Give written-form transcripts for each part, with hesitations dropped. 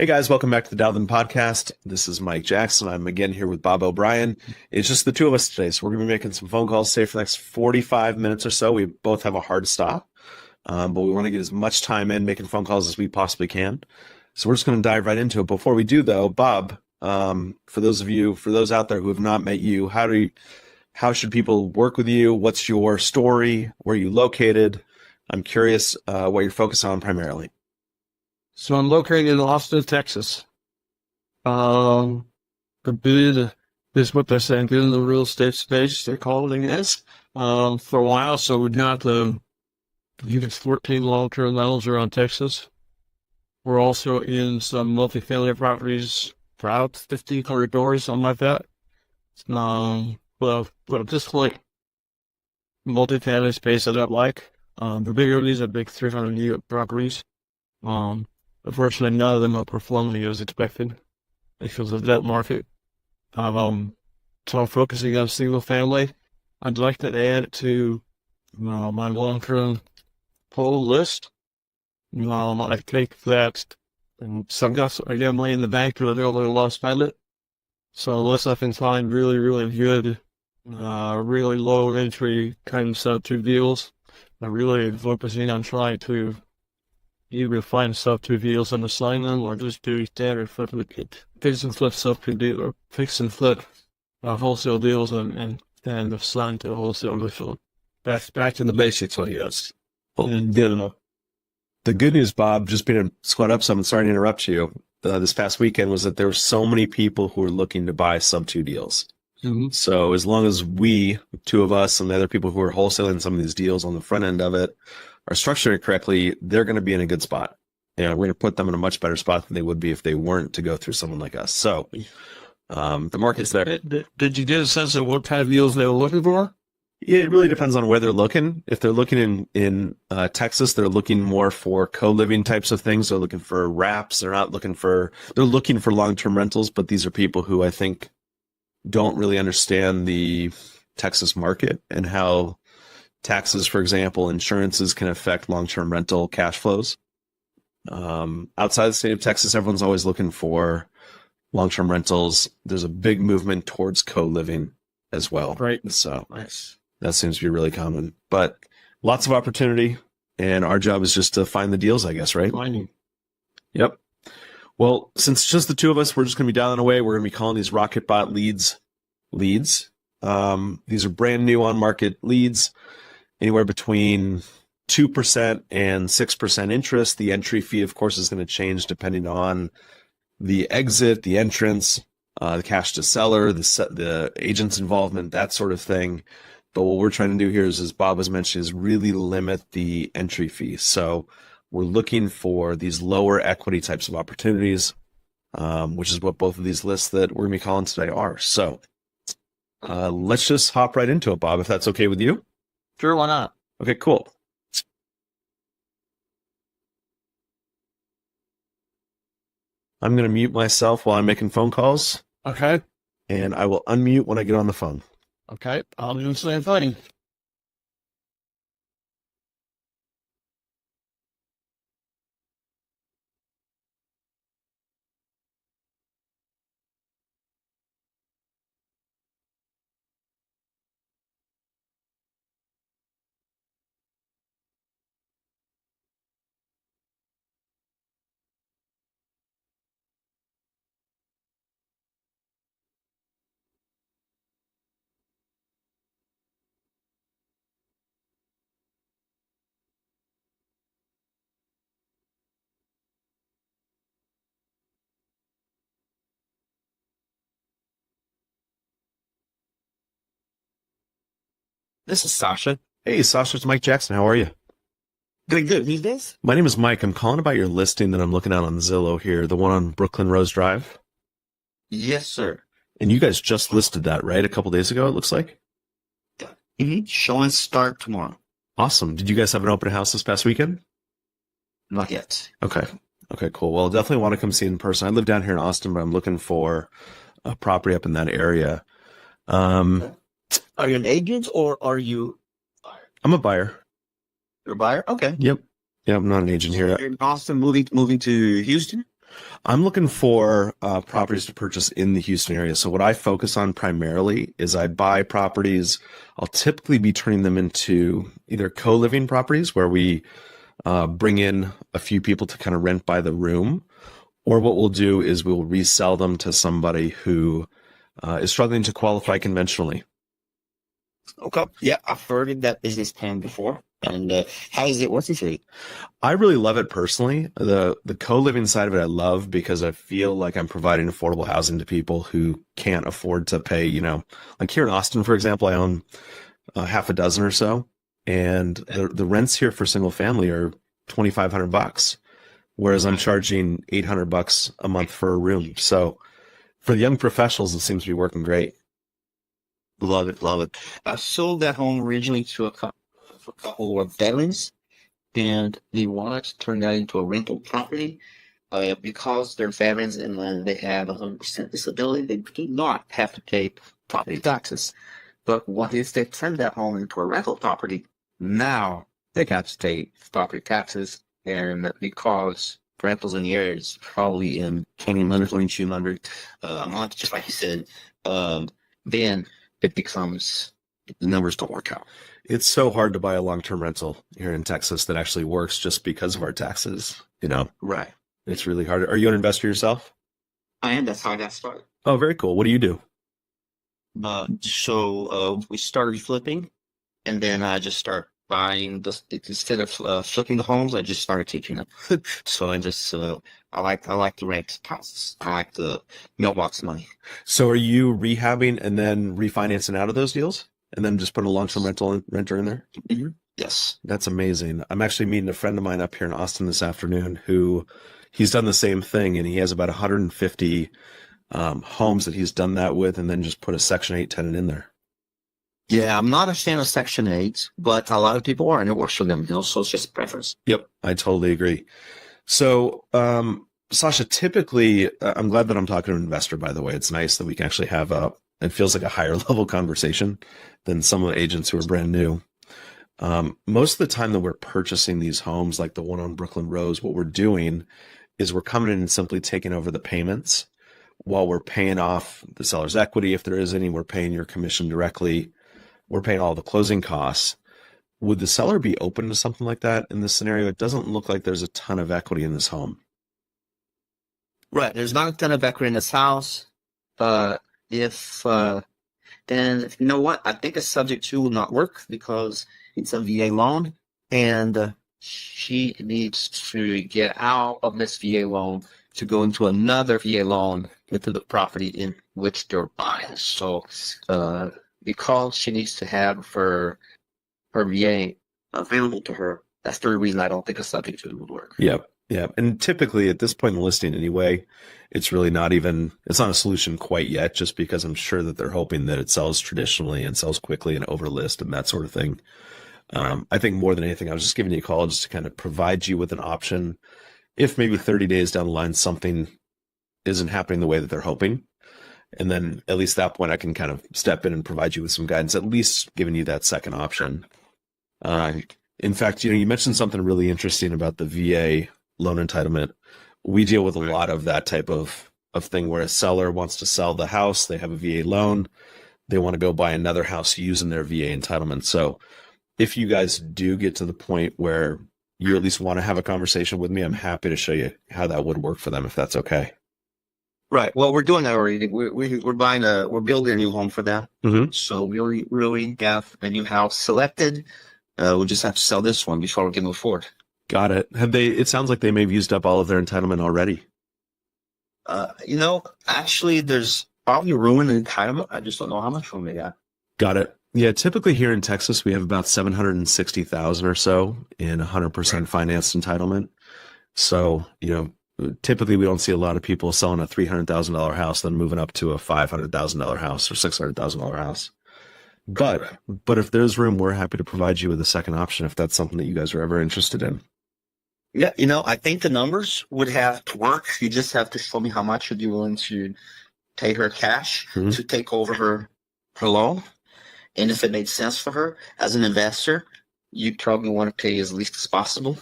Hey guys, welcome back to the Dalvin Podcast. This is Mike Jackson. I'm again here with Bob O'Brien. It's just the two of us today, so we're going to be making some phone calls today for the next 45 minutes or so. We both have a hard stop, but we want to get as much time in making phone calls as we possibly can. So we're just going to dive right into it. Before we do, though, Bob, for those out there who have not met you, how should people work with you? What's your story? Where are you located? I'm curious what you're focused on primarily. So I'm located in Austin, Texas. Been is what they're saying, been in the real estate space, they're calling it, for a while. So we've got I think it's 14 long-term rentals around Texas. We're also in some multifamily properties, about 1,500 doors, something like that. Well, just like multifamily space that I like. The bigger these are big 300 unit properties. Unfortunately, none of them are performing as expected because of that market. So I'm focusing on single family. I'd like to add to my long-term pull list. I think that some guys are getting money in the bank, but they're a little lost spend it. So unless I can find really, really good, really low entry kind of sub-2 deals, I'm really focusing on trying to either find sub-2 deals and assign them, or just do standard fix and flip sub-2 deal, or fix and flip wholesale deals and assign to wholesale deals. That's back to the basics, I guess. And good enough. The good news, Bob, just being squat up some, sorry to interrupt you, this past weekend was that there were so many people who were looking to buy sub-2 deals. Mm-hmm. So as long as we, two of us, and the other people who are wholesaling some of these deals on the front end of it, are structuring it correctly, they're going to be in a good spot. And we're going to put them in a much better spot than they would be if they weren't to go through someone like us. So the market's there. Did you get a sense of what kind of deals they were looking for? Yeah, it really depends on where they're looking. If they're looking in Texas, they're looking more for co-living types of things. They're looking for wraps. They're looking for long-term rentals, but these are people who I think don't really understand the Texas market and how taxes, for example, insurances can affect long-term rental cash flows. Outside the state of Texas, everyone's always looking for long-term rentals. There's a big movement towards co-living as well. Right. So Nice. That seems to be really common, but lots of opportunity, and our job is just to find the deals, I guess, right? Finding. Yep. Well, since it's just the two of us, we're just going to be dialing away. We're going to be calling these RocketBot leads. These are brand new on market leads, anywhere between 2% and 6% interest. The entry fee, of course, is going to change depending on the exit, the entrance, the cash to seller, the agent's involvement, that sort of thing. But what we're trying to do here is, as Bob was mentioning, is really limit the entry fee. So we're looking for these lower equity types of opportunities, which is what both of these lists that we're going to be calling today are. So let's just hop right into it, Bob, if that's okay with you. Sure, why not? Okay, cool. I'm going to mute myself while I'm making phone calls. Okay. And I will unmute when I get on the phone. Okay. I'll do the same thing. This is Sasha. Hey, Sasha, it's Mike Jackson. How are you? Doing good these days? My name is Mike. I'm calling about your listing that I'm looking at on Zillow here, the one on Brooklyn Rose Drive. Yes, sir. And you guys just listed that, right? A couple days ago, it looks like. Mm-hmm. Show and start tomorrow. Awesome. Did you guys have an open house this past weekend? Not yet. Okay. Okay, cool. Well, definitely want to come see it in person. I live down here in Austin, but I'm looking for a property up in that area. Are you an agent or are you a buyer? I'm a buyer. You're a buyer? Okay. Yep. Yeah, I'm not an agent here. You're in Austin, moving to Houston? I'm looking for properties to purchase in the Houston area. So what I focus on primarily is I buy properties. I'll typically be turning them into either co-living properties where we bring in a few people to kind of rent by the room, or what we'll do is we'll resell them to somebody who is struggling to qualify conventionally. Okay. Yeah, I've heard of that business plan before. And how is it? What's it say? I really love it personally. The co-living side of it I love because I feel like I'm providing affordable housing to people who can't afford to pay, like here in Austin, for example, I own half a dozen or so, and the rents here for single family are $2,500, whereas I'm charging $800 a month for a room. So for the young professionals, it seems to be working great. Love it, love it. I sold that home originally to a couple of veterans, and they wanted to turn that into a rental property. Because they're veterans and then they have 100% disability, they do not have to pay property taxes. But what if they turn that home into a rental property? Now they got to pay property taxes, and because rentals in the area is probably in 2,100, 2,200 a month, just like you said, then it becomes the numbers don't work out. It's so hard to buy a long-term rental here in Texas that actually works just because of our taxes. Right. It's really hard. Are you an investor yourself? I am. That's how I got started. Oh, very cool. What do you do? So we started flipping, and then I just start buying instead of flipping the homes, I just started teaching them. So I like the rent houses. I like the mailbox money. So are you rehabbing and then refinancing out of those deals and then just putting a long-term renter in there? Mm-hmm. Yes. That's amazing. I'm actually meeting a friend of mine up here in Austin this afternoon who he's done the same thing, and he has about 150 homes that he's done that with, and then just put a Section 8 tenant in there. Yeah, I'm not a fan of Section 8, but a lot of people are, and it works for them. So it's just preference. Yep, I totally agree. So, Sasha, typically, I'm glad that I'm talking to an investor, by the way. It's nice that we can actually have it feels like a higher level conversation than some of the agents who are brand new. Most of the time that we're purchasing these homes, like the one on Brooklyn Rose, what we're doing is we're coming in and simply taking over the payments while we're paying off the seller's equity. If there is any, we're paying your commission directly. We're paying all the closing costs. Would the seller be open to something like that in this scenario? It doesn't look like there's a ton of equity in this home. Right. There's not a ton of equity in this house. If then you know what? I think a subject to will not work because it's a VA loan, and she needs to get out of this VA loan to go into another VA loan into the property in which they're buying. So, because she needs to have her VA available to her, that's the reason I don't think a subject to would work. Yep. Yeah. And typically at this point in the listing anyway, it's really not a solution quite yet, just because I'm sure that they're hoping that it sells traditionally and sells quickly and over list and that sort of thing. I think more than anything, I was just giving you a call just to kind of provide you with an option. If maybe 30 days down the line, something isn't happening the way that they're hoping. And then at least at that point, I can kind of step in and provide you with some guidance, at least giving you that second option. In fact, you mentioned something really interesting about the VA loan entitlement. We deal with a lot of that type of thing where a seller wants to sell the house. They have a VA loan. They want to go buy another house using their VA entitlement. So if you guys do get to the point where you at least want to have a conversation with me, I'm happy to show you how that would work for them, if that's okay. Right. Well, we're doing that already. We're building a new home for that. Mm-hmm. So we really have a new house selected. We'll just have to sell this one before we can move forward. Got it. It sounds like they may have used up all of their entitlement already. Actually, there's probably room in the entitlement. I just don't know how much room they got. Got it. Yeah, typically here in Texas, we have about 760,000 or so in 100% financed entitlement. So, typically we don't see a lot of people selling a $300,000 house, then moving up to a $500,000 house or $600,000 house. But if there's room, we're happy to provide you with a second option if that's something that you guys are ever interested in. Yeah, I think the numbers would have to work. You just have to show me how much you'd be willing to pay her cash to take over her loan. And if it made sense for her as an investor, you probably want to pay as least as possible.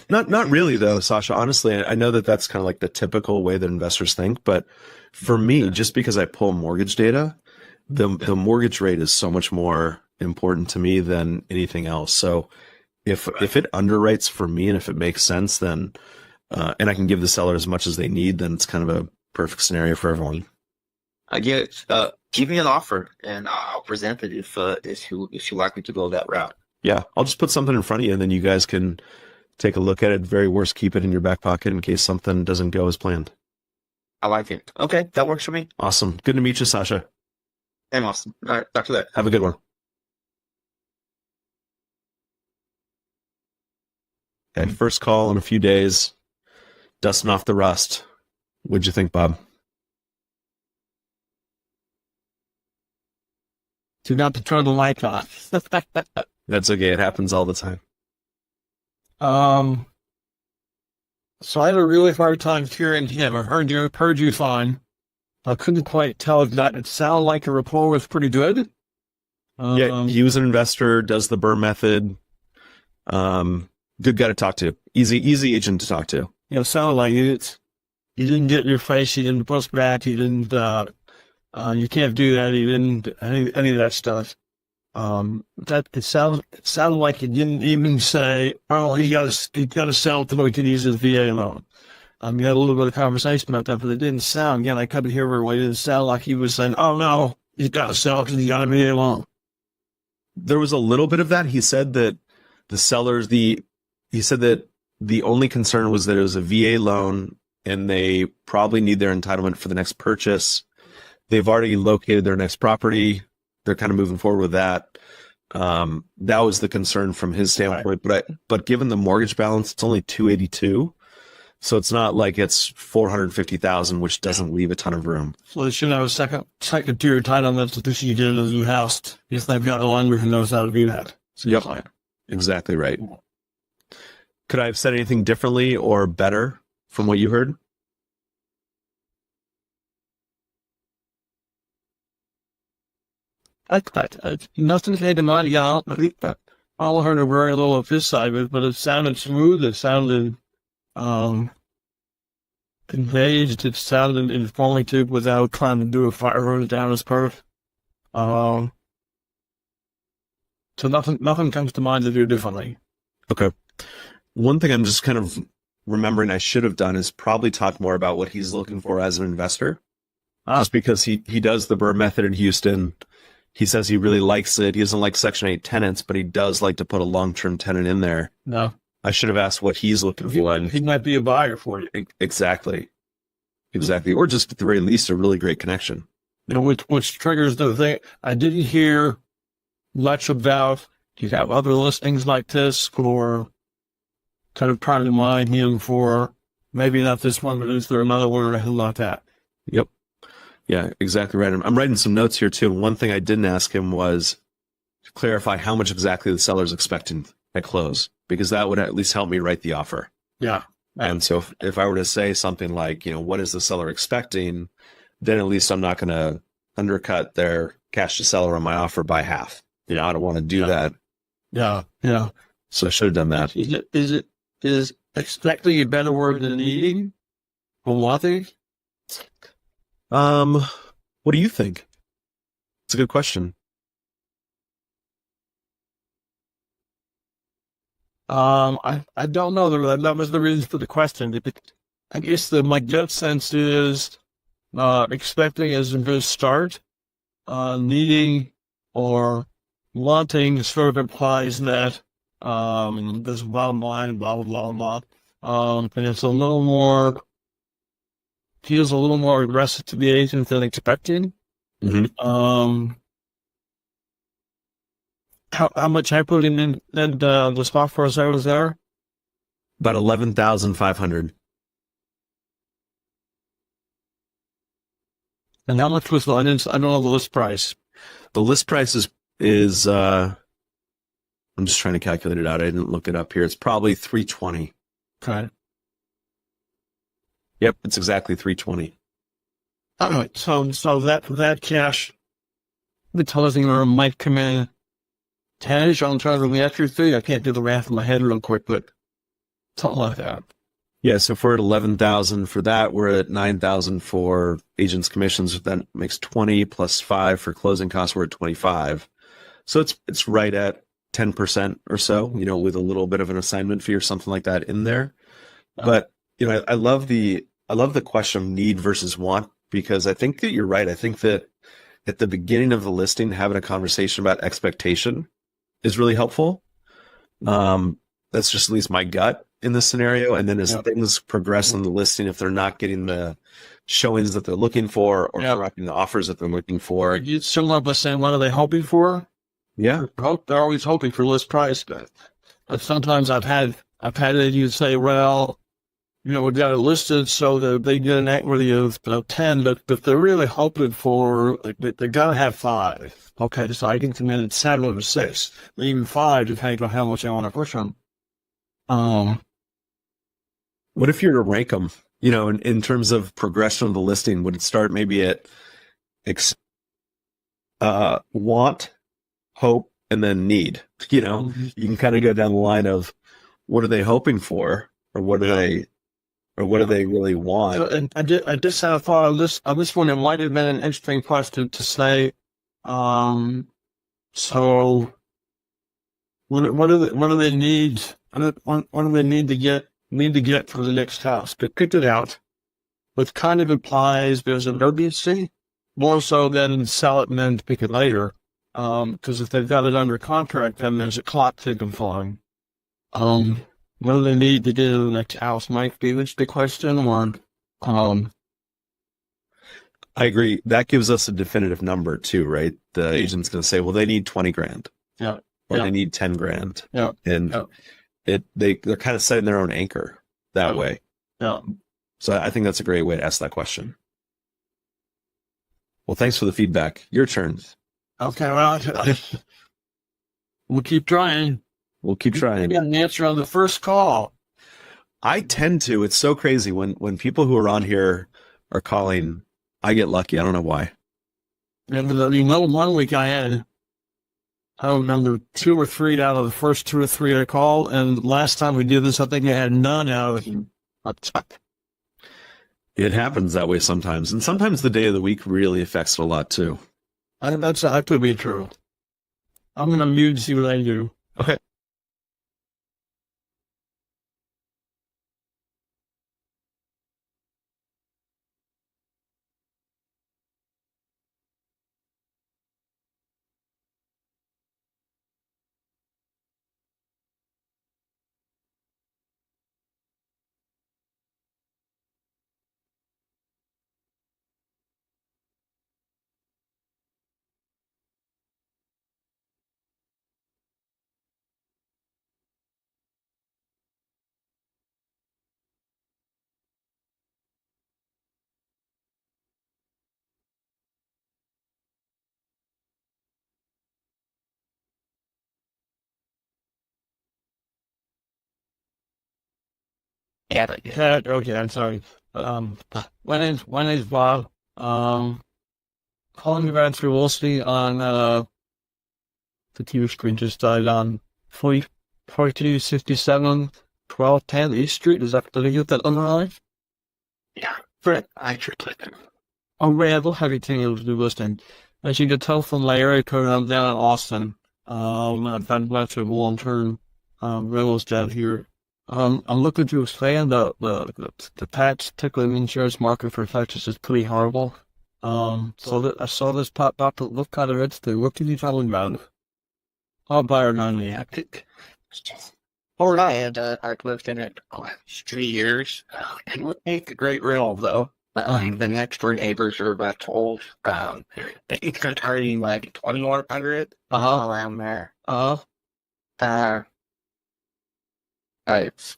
Not really though, Sasha. Honestly, I know that that's kind of like the typical way that investors think, but for me, just because I pull mortgage data, the mortgage rate is so much more important to me than anything else. So if it underwrites for me and if it makes sense, then and I can give the seller as much as they need, then it's kind of a perfect scenario for everyone. I get it. Give me an offer and I'll present it if you like me to go that route. Yeah, I'll just put something in front of you and then you guys can take a look at it. Very worst, keep it in your back pocket in case something doesn't go as planned. I like it. Okay, that works for me. Awesome. Good to meet you, Sasha. I'm awesome. All right, talk to that. Have a good one. Okay, first call in a few days. Dusting off the rust. What'd you think, Bob? Do not to turn the light off. That's okay. It happens all the time. So I had a really hard time hearing him. I heard you fine. I couldn't quite tell if that. It sounded like the rapport was pretty good. Yeah, he was an investor, does the Burr method. Good guy to talk to. Easy agent to talk to. It sounded like it. You didn't get in your face. You didn't push back. You didn't. You can't do that. You didn't any of that stuff. That it sounded like you didn't even say, "Oh, he got to sell to we can use his VA loan." You had a little bit of conversation about that, but it didn't sound. Again, I couldn't hear very well. It didn't sound like he was saying, "Oh no, he's got to sell because he got a VA loan." There was a little bit of that. He said that he said that the only concern was that it was a VA loan and they probably need their entitlement for the next purchase. They've already located their next property. They're kind of moving forward with that. That was the concern from his standpoint. Right. But given the mortgage balance, it's only $282. So it's not like it's $450,000, which doesn't leave a ton of room. So they should have a second tier title that's the you get in the new house. If they've got a lender who knows how to do that. So yep. Exactly right. Could I have said anything differently or better from what you heard? Nothing came to mind. Yeah, all heard a very little of his side of it, but it sounded smooth. It sounded engaged. It sounded informative without trying to do a fire hose down his perf. So nothing comes to mind to do differently. Okay. One thing I'm just kind of remembering I should have done is probably talk more about what he's looking for as an investor. Just because he does the Burr method in Houston. He says he really likes it. He doesn't like Section 8 tenants, but he does like to put a long-term tenant in there. No. I should have asked what he's looking for. He might be a buyer for you. Exactly. Or just at the very least, a really great connection. Which triggers the thing. I didn't hear much about, do you have other listings like this, or kind of trying to mind him for maybe not this one, but is there another one or anything like that? Yep. Yeah, exactly right. I'm writing some notes here too. And one thing I didn't ask him was to clarify how much exactly the seller's expecting at close, because that would at least help me write the offer. Yeah. And so if I were to say something like, what is the seller expecting, then at least I'm not going to undercut their cash to seller on my offer by half. I don't want to do that. Yeah. Yeah. So I should have done that. Is expecting a better word than needing? For one thing? What do you think? It's a good question. I don't know. That was the reason for the question. I guess my gut sense is expecting as a good start. Needing or wanting sort of implies that there's a bottom line, blah, blah, blah, blah. And it's a little more, feels a little more aggressive to the agent than expected. Mm-hmm. How much I put in the spot for us I was there? About 11,500. And how much was I don't know the list price. The list price is I'm just trying to calculate it out. I didn't look it up here. It's probably 320. Okay. Yep, it's exactly 320. All right. So that cash, the television might come in 10-ish. I'm trying to react to. I can't do the math in my head real quick, but something like that. Yeah, so if we're at 11,000 for that, we're at 9,000 for agents' commissions. That makes 20 plus 5 for closing costs. We're at 25. So it's right at 10% or so, with a little bit of an assignment fee or something like that in there. But, I love the question of need versus want, because I think that you're right. I think that at the beginning of the listing, having a conversation about expectation is really helpful. That's just at least my gut in this scenario. And then as things progress in the listing, if they're not getting the showings that they're looking for, or not getting the offers that they're looking for. It's similar to saying, what are they hoping for? Yeah. They're always hoping for list price. But sometimes I've had it, you say, well, we got it listed so that they get an equity of 10, but they're really hoping for, they got to have 5. Okay, so I can come in at 7 or 6, or even 5, depending on how much I want to push them. What if you were to rank them, in terms of progression of the listing? Would it start maybe at want, hope, and then need? You can kind of go down the line of what are they hoping for, or what do they really want? And I just had a thought on this one. It might have been an interesting question to say. So what do they need? What do they need to get for the next house? But picked it out, which kind of implies there's an urgency more so than sell it and then pick it later. Because if they've got it under contract, then there's a clock ticking flying. What do they need to do the next house might be the question one. I agree. That gives us a definitive number too, right? The agent's going to say, well, they need 20 grand. Yeah. Or they need 10 grand. Yeah. And they're kind of setting their own anchor that way. Yeah. So I think that's a great way to ask that question. Well, thanks for the feedback. Your turn. Okay. Well, we'll keep trying. We'll keep trying. I got an answer on the first call. I tend to. It's so crazy when people who are on here are calling. I get lucky. I don't know why. And 1 week I don't remember 2 or 3 out of the first 2 or 3 I called, and last time we did this, I think I had none out of them. It happens that way sometimes, and sometimes the day of the week really affects it a lot too. That could be true. I'm gonna mute and see what I do. Okay. Yeah. Okay, I'm sorry. My name's Bob. Calling you back through Wolsey on the TV screen just died on 4267 1210 East Street. Is that, did I get that underline? Yeah, correct. I should click it. Oh, man, we'll have everything able to do listing. As you can tell from my area code, I'm down in Austin. I've been lots of long-term rentals down here. I'm looking to expand the patch, particularly the insurance market for Texas is pretty horrible. So that I saw this pop up. It looked kind of interesting. What can you tell me about it? I'll buy or non-reactive. Or I've lived in it the last 3 years. It would make a great rental, though. The next door neighbors are about told they can target like 2,100 around there.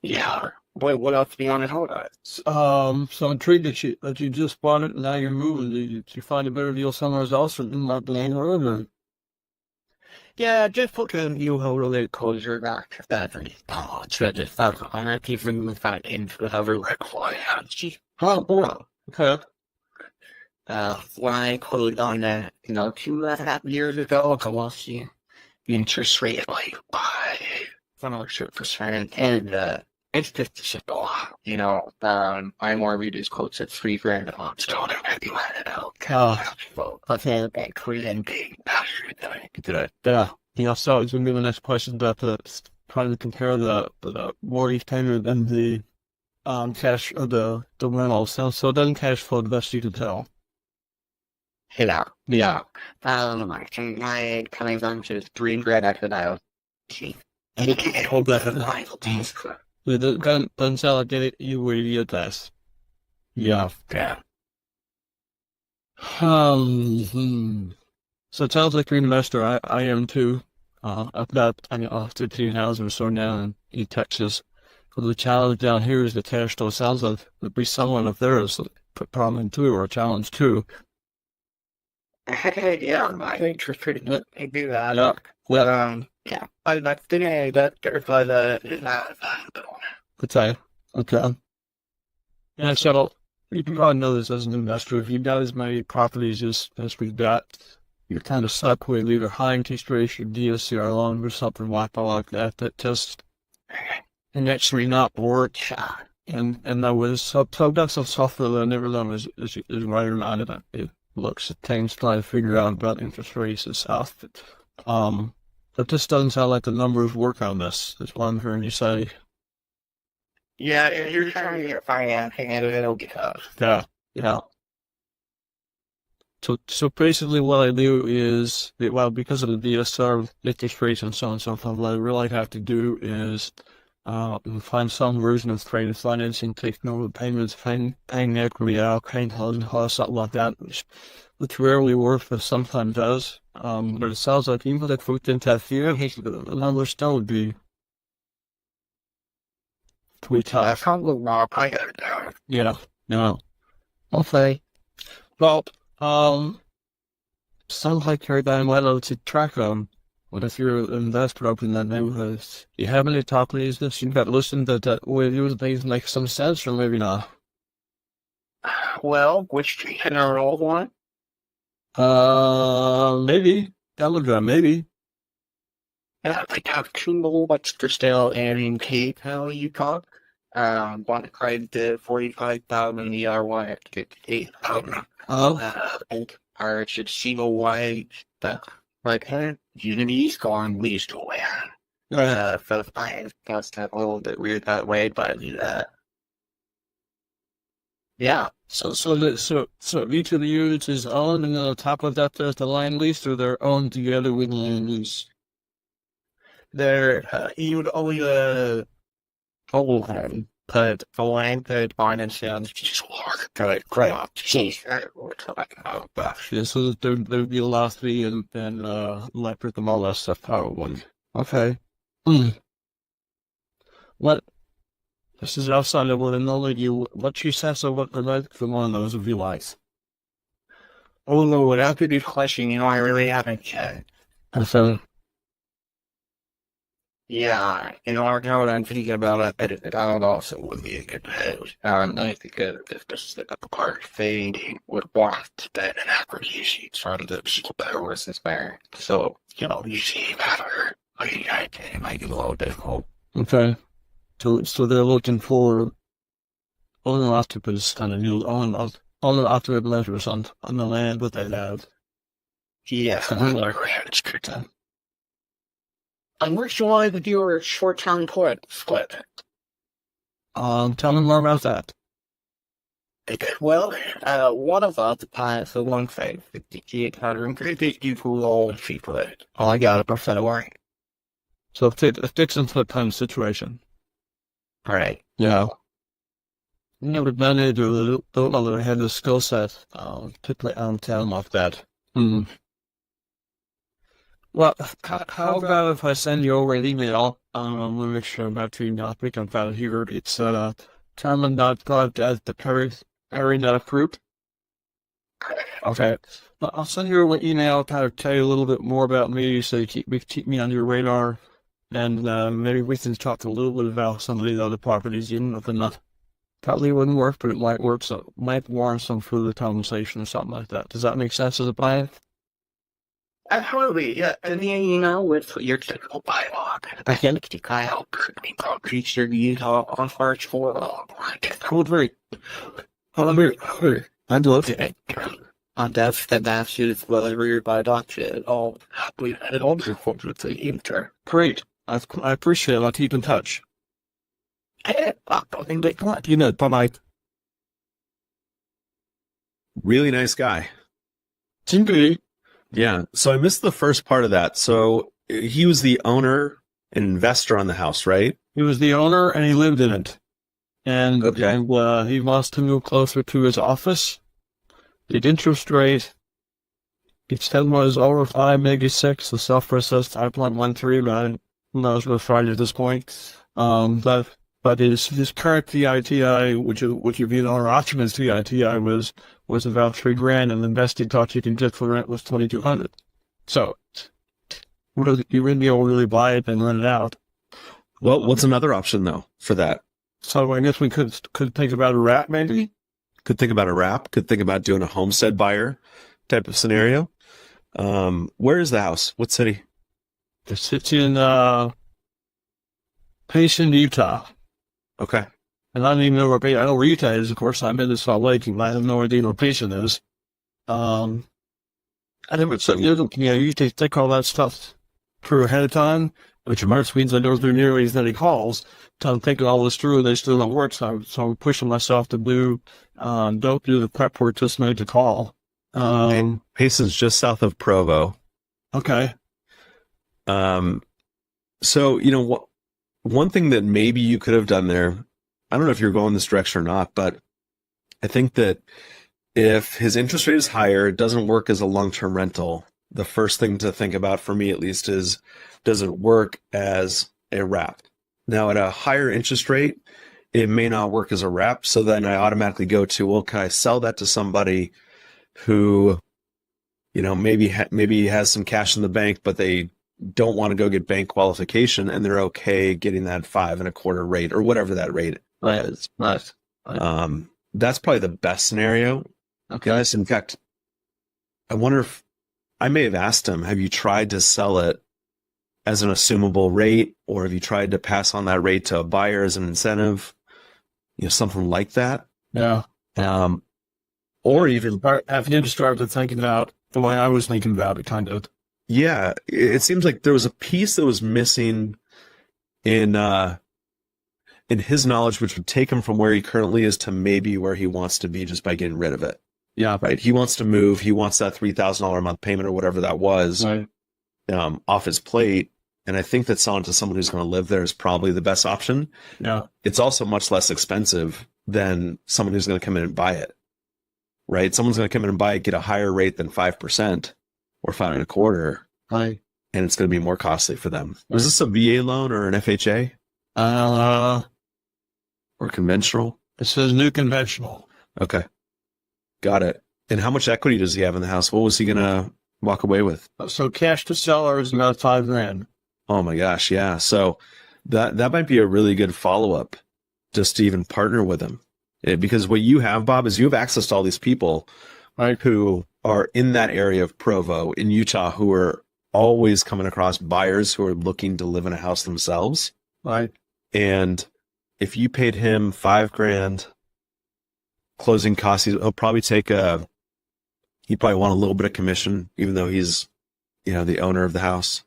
Yeah. Boy, what else do you want to know about? So intrigued that you just bought it and now you're moving. Did you find a better deal somewhere else or didn't like the neighborhood? Or? Yeah, just put in you a little closer back. That's it's ready. I'm not even the fact into the overlook. Oh, okay. When I closed on that, 2.5 years ago, I lost the interest rate like 5%, and It's just a simple, my mortgage is close to $3,000 a month. So don't have you had it out. Okay, okay, Korean big. Yeah. So it's going to be the next question about trying to compare the mortgage payment and the cash or the rental. So it doesn't cash flow the best you can tell. Yeah. Yeah. My coming down to $3,000 after that. And you can't hold that in line. It doesn't sound like you would be a test. Yeah. Yeah. So it sounds like you're an investor. I am too. I've got 15 houses or so now in Texas. But the challenge down here is the cash flow. Sounds like it'd be someone if there is a problem too or a challenge too. Yeah, I think it's pretty good. I do that. Yeah. Well, yeah. I think that by the Okay. Okay. Yeah, so you can probably know this as an investor. If you've got as many properties as we've got, you're kind of stuck with either high interest rates or DSCR loans or something like that just and actually not work. And that was so I've got some software that I never done is right around it. It looks at things trying to figure out about interest rates and stuff. But it just doesn't sound like the numbers work on this. That's what I'm hearing you say. yeah, you're trying to get financing and it'll get up. Yeah. Yeah. So basically what I do is, because of the DSR interest rates and so on and so forth, what I really have to do is find some version of trade financing, taking over the payments, paying equity out, paying housing costs, something like that, which rarely works, but sometimes does. But it sounds like even if we didn't have fear, the number still would be pretty I tough. can't look more. Yeah. No. Okay. Well, sounds like you're down well to track them. What if you're an investor up in that neighborhood? Do you have any top leads that you've got listened that will use things make some sense or maybe not? Well, which street can I roll one? Maybe. Telegram, maybe. Yeah, I have two more, but they're still adding PayPal, you talk. One cried the 45,000 in the RY at 58,000. And I should see the way that, like, Unity's gone least aware. So I guess that a little bit weird that way, but, yeah. So each of the units is owned, and then on top of that, there's the land lease, or they're owned together with the land lease. You would only, hold on. But the land that finance sounds just work. Great. Jeez. Yeah, so there'd be a last fee and electric and all that stuff, probably. Okay. What? This is outside of what I know that what you said, so what the night for one of those would be like. Oh no, without the question, I really haven't checked. So, Yeah, now that I'm thinking about it, that would also would be a good page. I think if this part fade would want that an acquisition from the super versus bear. So, you see better. I can make it a little difficult. okay. So they're looking for owner octopus kind of new owner octopus letters on the land what they have. Yeah, it's good time. And which one of your short-term port split? Tell me more about that. Well, one of us applies for one phase, 5850 for all people. Oh, I got it, perfect work. So it's a flip time situation. All right. Yeah. The manager don't know that I had the skill set, particularly on town like that. Well, how about if I send you over an email? Let me make sure I'm not too not making about it here. It's Talman.god at the Perry.group. Okay. I'll send you an email, kind of tell you a little bit more about me, so you keep me on your radar, and maybe we can talk a little bit about some of these other properties, even if they're not probably wouldn't work, but it might work, so it might warrant some further conversation or something like that. Does that make sense as a plan? Absolutely, yeah. And then, you know, with your typical bylaw, I think the guy helped me creature you on March 4. Hold very. I'm looking. On that's used whether by adoption all we had all the unfortunately intern. Great. I appreciate it. I'll keep in touch. You know, bye-bye. Really nice guy. Seem to be. Yeah. So I missed the first part of that. So he was the owner and investor on the house, right? He was the owner and he lived in it. And, Okay. he wants to move closer to his office. The interest rate, each 10 was over 5, maybe 6. The self-processed 5.13, but who knows what's right at this point. But his current VITI, which if you know, our options VITI was about $3,000, and the best he thought you can get for rent was $2,200. So, you wouldn't be able to really buy it and rent it out. Well, what's another option though for that? So I guess we could think about a wrap, maybe. Could think about a wrap. Could think about doing a homestead buyer type of scenario. Where is the house? What city? It sits in Payson, Utah. Okay. And I don't even know where I know where Utah is, of course. I'm in Salt Lake, and I have no idea where Payson is. I never said, you take all that stuff through ahead of time, which March means I don't do nearly as many calls. I'm thinking all this through, and they still don't work, so I'm pushing myself to don't do the prep work, just make the call. Payson's just south of Provo. Okay. So, one thing that maybe you could have done there, I don't know if you're going this direction or not, but I think that if his interest rate is higher, it doesn't work as a long-term rental. The first thing to think about, for me at least, is does it work as a wrap? Now, at a higher interest rate, it may not work as a wrap. So then I automatically go to, well, can I sell that to somebody who, maybe has some cash in the bank, but they don't want to go get bank qualification, and they're okay getting that 5.25% rate or whatever that rate is. Nice. That's probably the best scenario. Okay. Guys, in fact, I wonder if I may have asked him, have you tried to sell it as an assumable rate, or have you tried to pass on that rate to a buyer as an incentive? Something like that. Yeah. Or even have you started thinking about the way I was thinking about it, kind of. Yeah, it seems like there was a piece that was missing in his knowledge, which would take him from where he currently is to maybe where he wants to be just by getting rid of it. Yeah. Right. He wants to move. He wants that $3,000 a month payment or whatever that was Right. Off his plate. And I think that selling to someone who's going to live there is probably the best option. Yeah. It's also much less expensive than someone who's going to come in and buy it. Right. Someone's going to come in and buy it, get a higher rate than 5% or 5.25%. Right. And it's going to be more costly for them. Was this a VA loan or an FHA? Or conventional? It says new conventional. Okay. Got it. And how much equity does he have in the house? What was he going to walk away with? So cash to seller is about $5,000. Oh my gosh. Yeah. So that might be a really good follow-up just to even partner with him. Because what you have, Bob, is you have access to all these people, right, who are in that area of Provo in Utah, who are always coming across buyers who are looking to live in a house themselves. Right. And if you paid him $5,000 closing costs, he'll probably he'd probably want a little bit of commission, even though he's, the owner of the house.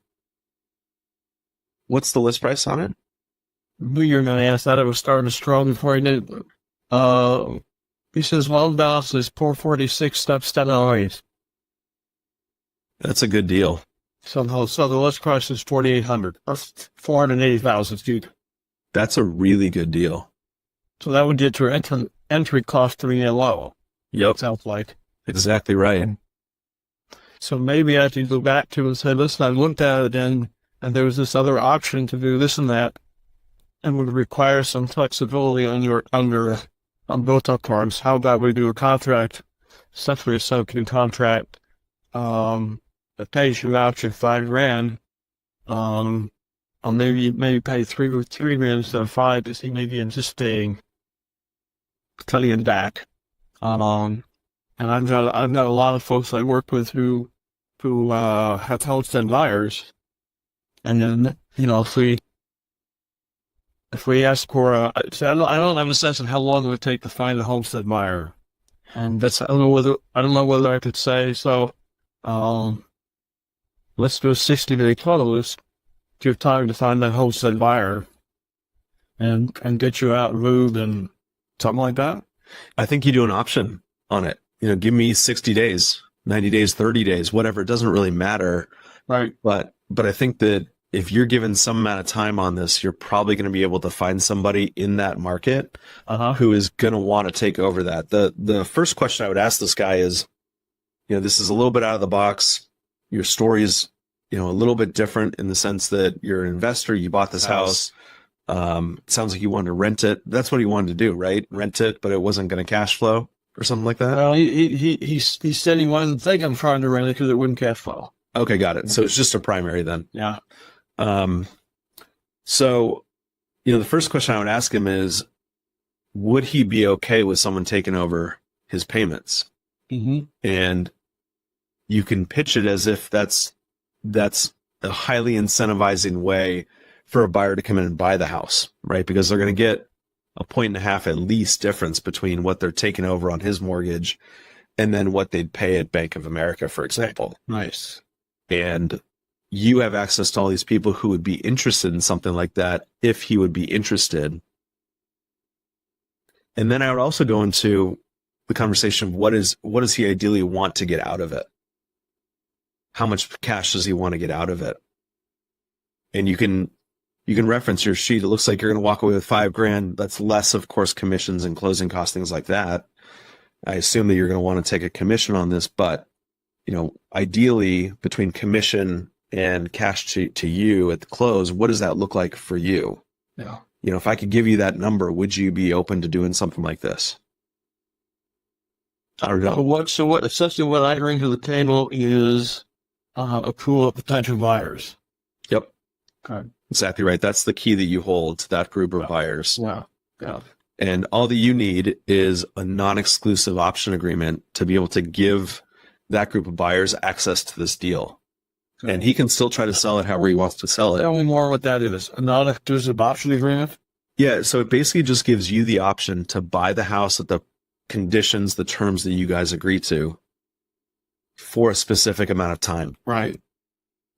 What's the list price on it? You're going to ask that. I was starting strong before I did. He says, loan balance is 446 steps 1008. That's a good deal. So the list price is 4,800. That's 480,000 feet. That's a really good deal. So that would get your entry cost to be low. Yep. Sounds like. Exactly right. So maybe I can go back to and say, listen, I looked at it and there was this other option to do this and that, and would require some flexibility on both our parts. How about we do a contract, essentially a subcontract contract, that pays you out your $5,000, or maybe pay $3,000 instead of $5,000, because he may be anticipating cutting it back. And I've got a lot of folks I work with who who have homestead buyers, and then if we ask for so I don't have a sense of how long it would take to find a homestead buyer, and that's I don't know whether I could say so. Let's do a 60-day close. Give time to find that homestead buyer, and get you out and moved and something like that. I think you do an option on it. Give me 60 days, 90 days, 30 days, whatever. It doesn't really matter. Right. But I think that if you're given some amount of time on this, you're probably going to be able to find somebody in that market who is going to want to take over that. The first question I would ask this guy is, this is a little bit out of the box. Your story is, a little bit different in the sense that you're an investor. You bought this house. It sounds like you wanted to rent it. That's what he wanted to do, right? Rent it, but it wasn't going to cash flow or something like that. Well, he said he wasn't thinking of trying to rent it because it wouldn't cash flow. Okay, got it. So it's just a primary then. Yeah. So, the first question I would ask him is, would he be okay with someone taking over his payments? Mm-hmm. And you can pitch it as if that's a highly incentivizing way for a buyer to come in and buy the house, right? Because they're going to get 1.5 points at least difference between what they're taking over on his mortgage and then what they'd pay at Bank of America, for example. Nice. And you have access to all these people who would be interested in something like that if he would be interested. And then I would also go into the conversation of what does he ideally want to get out of it? How much cash does he want to get out of it? And you can reference your sheet. It looks like you're going to walk away with $5,000. That's less, of course, commissions and closing costs, things like that. I assume that you're going to want to take a commission on this, but ideally between commission and cash to you at the close, what does that look like for you? Yeah. If I could give you that number, would you be open to doing something like this? I don't know. Essentially what I bring to the table is a pool of potential buyers. Yep. Okay. Exactly right. That's the key that you hold to that group of buyers. Yeah. Yeah. And all that you need is a non-exclusive option agreement to be able to give that group of buyers access to this deal. Okay. And he can still try to sell it however he wants to sell it. Tell me more what that is. A non-exclusive option agreement? Yeah. So it basically just gives you the option to buy the house at the conditions, the terms that you guys agree to for a specific amount of time. Right.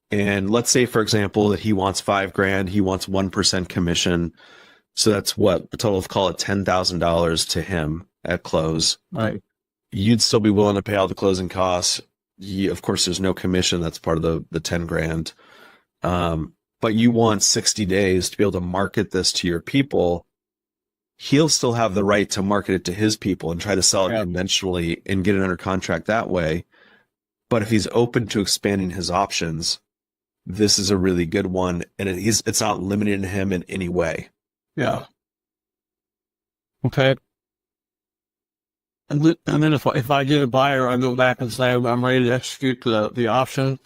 And let's say, for example, that he wants $5,000, he wants 1% commission. So that's what a total of, call it $10,000 to him at close. Right. You'd still be willing to pay all the closing costs. Of course, there's no commission. That's part of the $10,000. But you want 60 days to be able to market this to your people. He'll still have the right to market it to his people and try to sell it conventionally and get it under contract that way. But if he's open to expanding his options, this is a really good one. And it's not limiting him in any way. Yeah. Okay. And then if I get a buyer, I go back and say I'm ready to execute the option,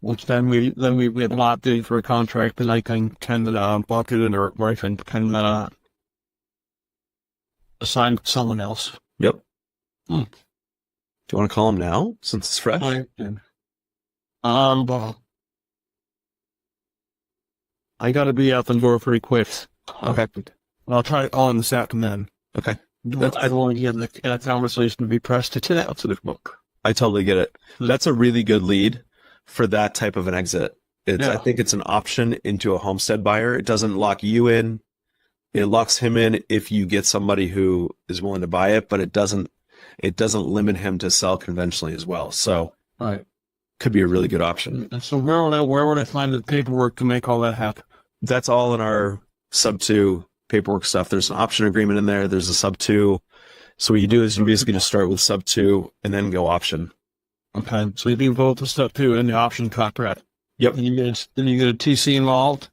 which then we get locked in for a contract, and I can bucket it or I can assign someone else. Yep. Do you want to call him now since it's fresh? I got to be out the door pretty quick. Okay. I'll try it on this afternoon. Okay. I don't want to get a conversation to be pressed to out to the book. I totally get it. That's a really good lead for that type of an exit. I think it's an option into a homestead buyer. It doesn't lock you in. It locks him in if you get somebody who is willing to buy it, but it doesn't limit him to sell conventionally as well. So right. Could be a really good option. And so where would I find the paperwork to make all that happen? That's all in our sub 2 paperwork stuff. There's an option agreement in there. There's a sub 2. So what you do is you basically just start with sub 2 and then go option. Okay. So you do both the sub 2 and the option contract. Yep. Then you get a TC involved.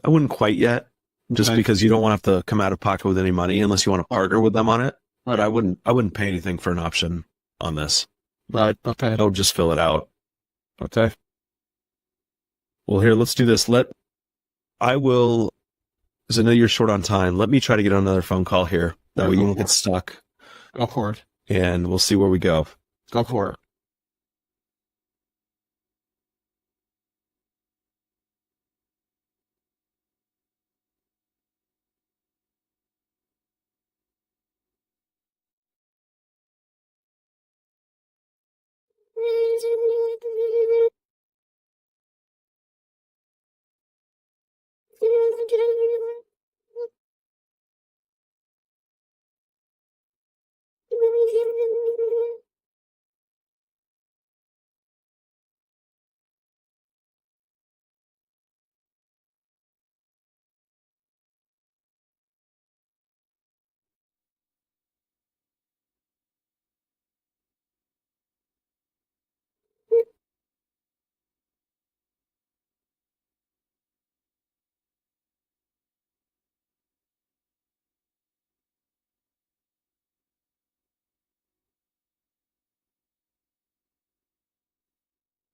I wouldn't quite yet, just because you don't want to have to come out of pocket with any money unless you want to partner with them on it. But I wouldn't pay anything for an option on this. Right. Okay. I'll just fill it out. Okay. Well, here, let's do this. Because I know you're short on time. Let me try to get on another phone call here. That way you won't get stuck. Go for it. And we'll see where we go. Go for it.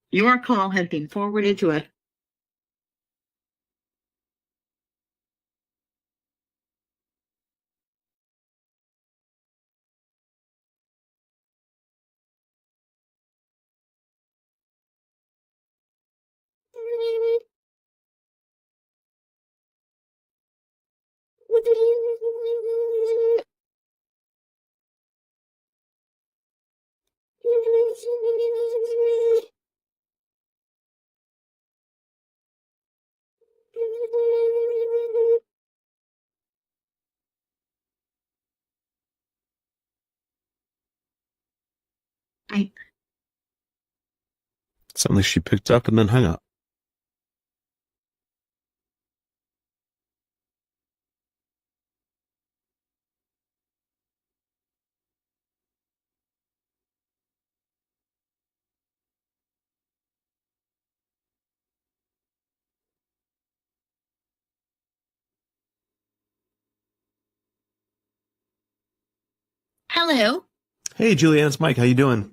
Your call has been forwarded to a I Suddenly she picked up and then hung up. Hello. Hey, Julianne, it's Mike. How you doing?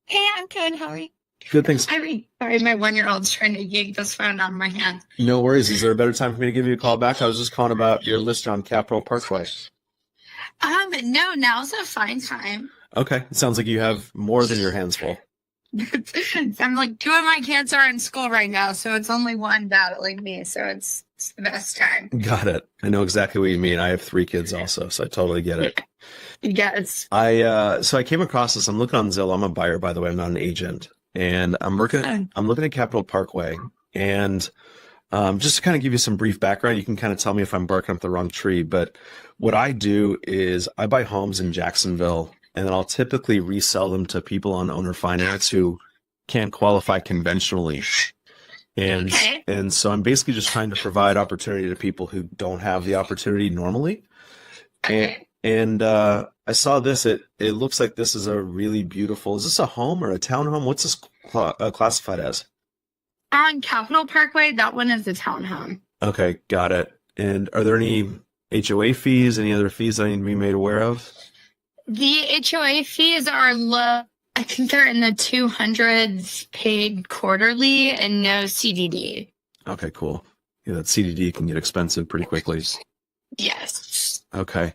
Hey, I'm good. How are you? Good, thanks. Sorry, my 1-year-old's trying to yank this phone out of my hand. No worries. Is there a better time for me to give you a call back? I was just calling about your list on Capitol Parkway. No, now's a fine time. Okay. It sounds like you have more than your hands full. I'm like, 2 of my kids are in school right now, so it's only one battling me, so it's the best time. Got it. I know exactly what you mean. I have 3 kids also, so I totally get it. Yes. So I came across this. I'm looking on Zillow. I'm a buyer, by the way. I'm not an agent. And I'm looking at Capitol Parkway. And just to kind of give you some brief background, you can kind of tell me if I'm barking up the wrong tree. But what I do is I buy homes in Jacksonville, and then I'll typically resell them to people on owner finance who can't qualify conventionally. And so I'm basically just trying to provide opportunity to people who don't have the opportunity normally. And I saw this. It looks like this is a really beautiful. Is this a home or a townhome? What's this classified as? On Capitol Parkway, that one is a townhome. Okay, got it. And are there any HOA fees, any other fees that I need to be made aware of? The HOA fees are low. I think they're in the 200s paid quarterly and no CDD. Okay, cool. Yeah, that CDD can get expensive pretty quickly. Yes. Okay.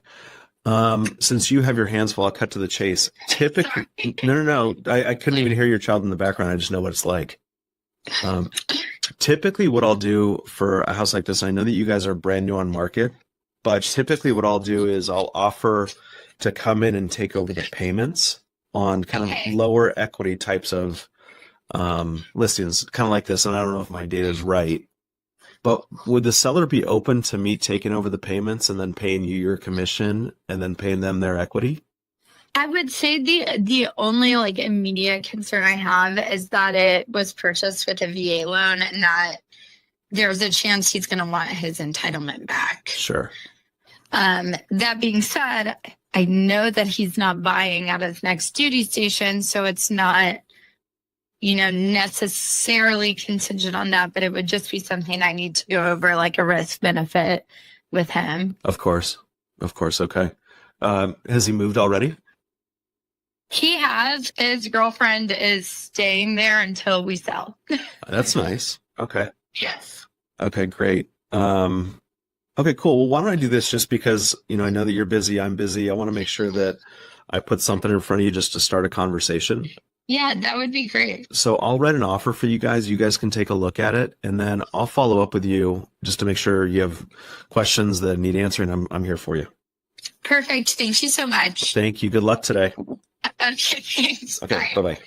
Since you have your hands full, I'll cut to the chase. Typically, no. I couldn't even hear your child in the background. I just know what it's like. Typically what I'll do for a house like this, I know that you guys are brand new on market, but typically what I'll do is I'll offer to come in and take over the payments on kind of lower equity types of listings, kind of like this. And I don't know if my data is right, but would the seller be open to me taking over the payments and then paying you your commission and then paying them their equity? I would say the only like immediate concern I have is that it was purchased with a VA loan and that there's a chance he's going to want his entitlement back. Sure. That being said, I know that he's not buying at his next duty station, so it's not, necessarily contingent on that, but it would just be something I need to go over, like a risk benefit with him. Of course. Okay. Has he moved already? He has. His girlfriend is staying there until we sell. That's nice. Okay. Yes. Okay, great. Okay, cool. Well, why don't I do this just because, I know that you're busy, I'm busy. I want to make sure that I put something in front of you just to start a conversation. Yeah, that would be great. So I'll write an offer for you guys. You guys can take a look at it, and then I'll follow up with you just to make sure you have questions that need answering. I'm here for you. Perfect. Thank you so much. Thank you. Good luck today. Okay, thanks. Okay, bye-bye.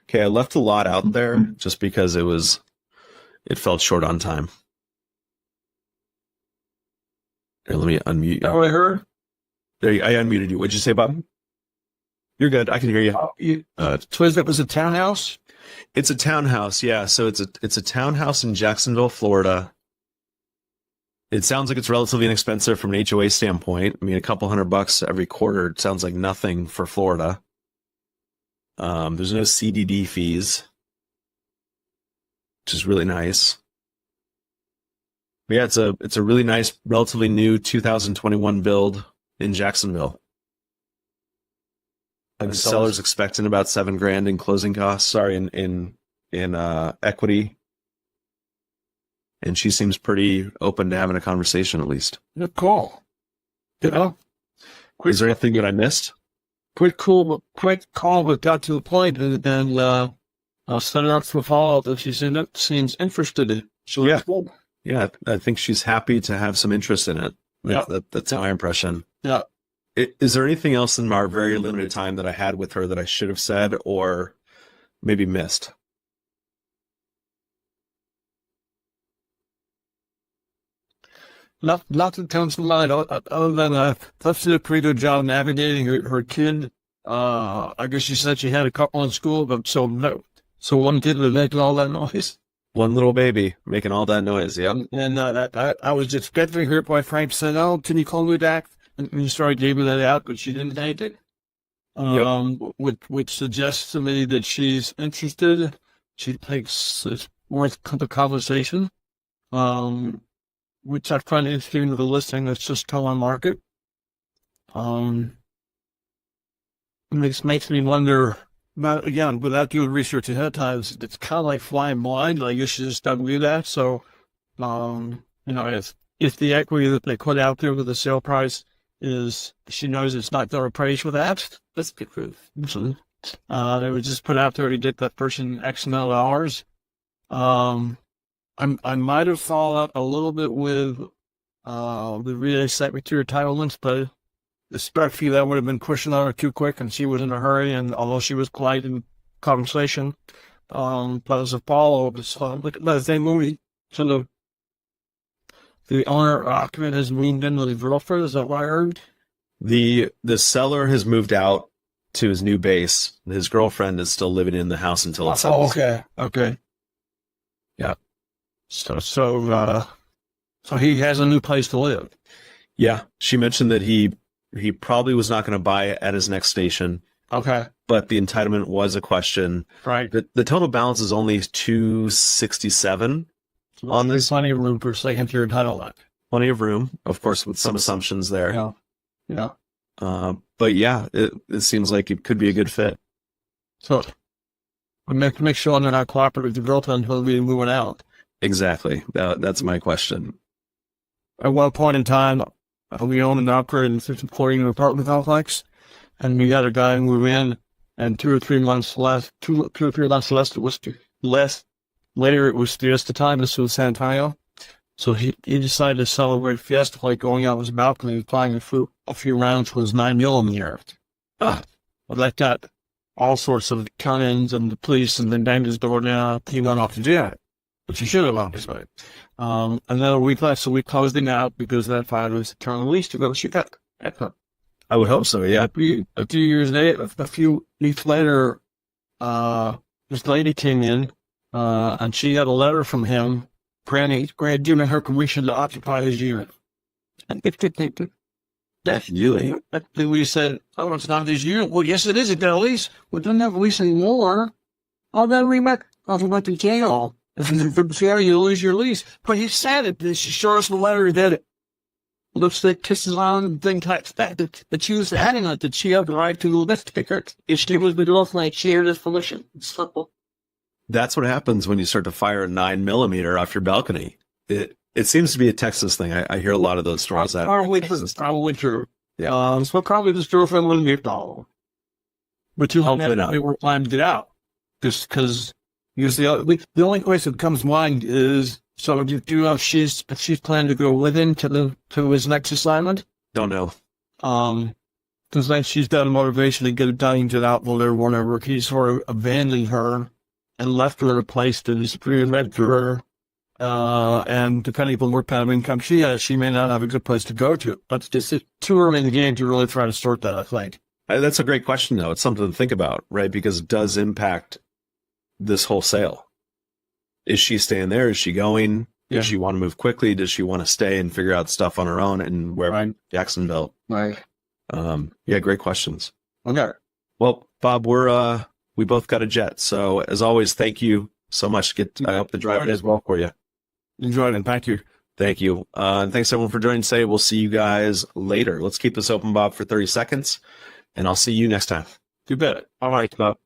Okay, I left a lot out there just because it felt short on time. Here, let me unmute you. Oh, I heard. There you, I unmuted you. What'd you say, Bob? You're good. I can hear you. So it was a townhouse? It's a townhouse, yeah. So it's a townhouse in Jacksonville, Florida. It sounds like it's relatively inexpensive from an HOA standpoint. I mean, a couple $100 every quarter sounds like nothing for Florida. There's no CDD fees, which is really nice. But yeah, it's a really nice, relatively new 2021 build in Jacksonville. And the seller's expecting about $7,000 in closing costs. Sorry, in equity. And she seems pretty open to having a conversation, at least. Good call. Is there anything that I missed? Quick call, but got to the point, and I'll set it up for follow-up if she seems interested in it. So Yeah. Yeah, I think she's happy to have some interest in it. Yeah. That's my impression. Yeah. Is there anything else in our very limited time that I had with her that I should have said or maybe missed? Nothing comes to mind other than Cliff did a pretty good job navigating her kid. I guess she said she had a couple in school, but so one kid was making all that noise. One little baby making all that noise, yep. And I was just getting her boyfriend said, "Oh, can you call me back?" And we started giving that out, but she didn't take it. Which suggests to me that she's interested. She thinks it's worth the conversation. Which I find interesting to the listing that's just come on market. Makes me wonder. Again, without doing research ahead of time, it's kind of like flying blind. Like you should just don't do that. So, if the equity that they put out there with the sale price is, she knows it's not going to appraise for that. That's good proof. They would just put out there to get that person X amount of dollars. I might have followed up a little bit with the real estate material entitlements, but especially that would have been pushing on her too quick, and she was in a hurry. And although she was polite in conversation, but as a follow-up, look at that same movie. So the owner occupant has moved in with his girlfriend. Is that what I heard? The seller has moved out to his new base. His girlfriend is still living in the house until it sells. Okay. Yeah. So he has a new place to live. Yeah, she mentioned that he probably was not going to buy it at his next station. Okay. But the entitlement was a question. Right. The total balance is only $267 on this. Plenty of room for second-tier entitlement. Plenty of room, of course, with some assumptions there. Yeah. But yeah, it seems like it could be a good fit. So make sure they're not cooperative with the girlfriend until we're moving out. Exactly. That's my question. At one point in time, we owned and operated a 50-floor apartment complex, and we had a guy move in, and 2 or 3 months less, it was less. Later, it was Fiesta time. This was San Antonio. So he decided to celebrate Fiesta by going out his balcony and flying a few rounds with his 9mm. But that got all sorts of come-ins and the police, and then banged his door down. He went off to jail, which he should have, obviously. And then a week later, so we closed him out because that file was term lease to go shoot that. I would hope so, yeah. A few years later, a few weeks later, this lady came in, and she had a letter from him granting her permission to occupy his unit. And that's you. We said, "Oh, it's not his unit." "Well, yes, it is. It got a lease." "We don't have a lease anymore." "Oh, then we went to jail. If from jail, you lose your lease." But he said it. She showed us the letter. He did it. Looks like kisses on and things like that. That she was adding it, that she had the right to the list picker. If she was with us, like she had this permission. It's simple. That's what happens when you start to fire a 9mm off your balcony. It seems to be a Texas thing. I hear a lot of those stories. Probably true. Yeah. So probably this girlfriend wouldn't be $1. But you hopefully not. We were planning to get out. Just because the only question that comes to mind is, so do you know if she's planning to go with him to his next assignment? Don't know. Because then she's got a motivation to get dying to outlaw or whatever. He sort of abandoned her and left her in a place that is pretty led to her. And depending upon what kind of income she has, she may not have a good place to go to. But it's too early in the game to really try to sort that, I think. That's a great question, though. It's something to think about, right? Because it does impact this whole sale. Is she staying there? Is she going? Yeah. Does she want to move quickly? Does she want to stay and figure out stuff on her own and where Right. Jacksonville? Right. Yeah, great questions. Okay. Well, Bob, we both got a jet. So as always, thank you so much. I hope the drive is well for you. Enjoyed it. Thank you. Thank you. And thanks everyone for joining today. We'll see you guys later. Let's keep this open, Bob, for 30 seconds, and I'll see you next time. You bet. All right, Bob.